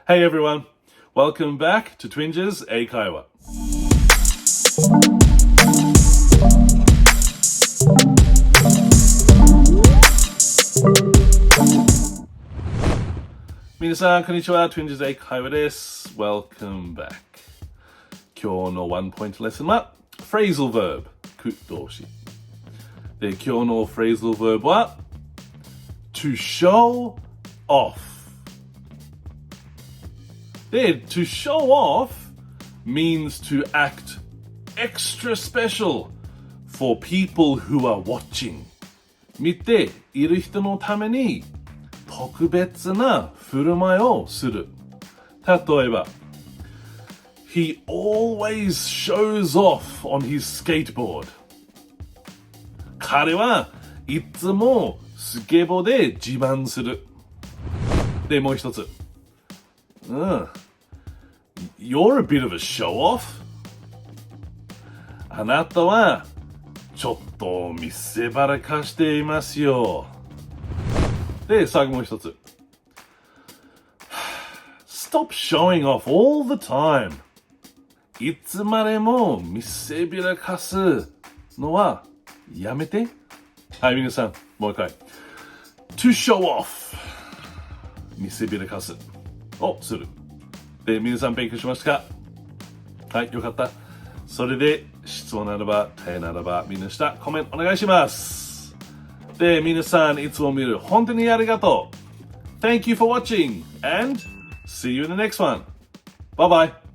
Hey everyone, welcome back to Twinges 英会話。皆さん、こんにちは。Twinges 英会話です。Welcome back。今日のワンポイントレッスンは Phrasal Verb 句動詞。で、今日の Phrasal Verb は to show off。で、to show off means to act extra special for people who are watching。見ている人のために特別な振る舞いをする。例えば、He always shows off on his skateboard。彼はいつもスケボーで自慢する。で、もう一つ。You're a bit of a show-off。あなたはちょっと見せ場らかしていますよ。で、最後もう一つ。Stop showing off all the time。いつまでも見せびらかすのはやめて。はい、皆さん、もう一回。To show off。見せびらかすをする。で、皆さん勉強しましたか？はい、よかった。それで、質問ならば、問いならば、みんな下、コメントお願いします。で、皆さん、いつも見る、本当にありがとう。Thank you for watching, and see you in the next one. Bye bye.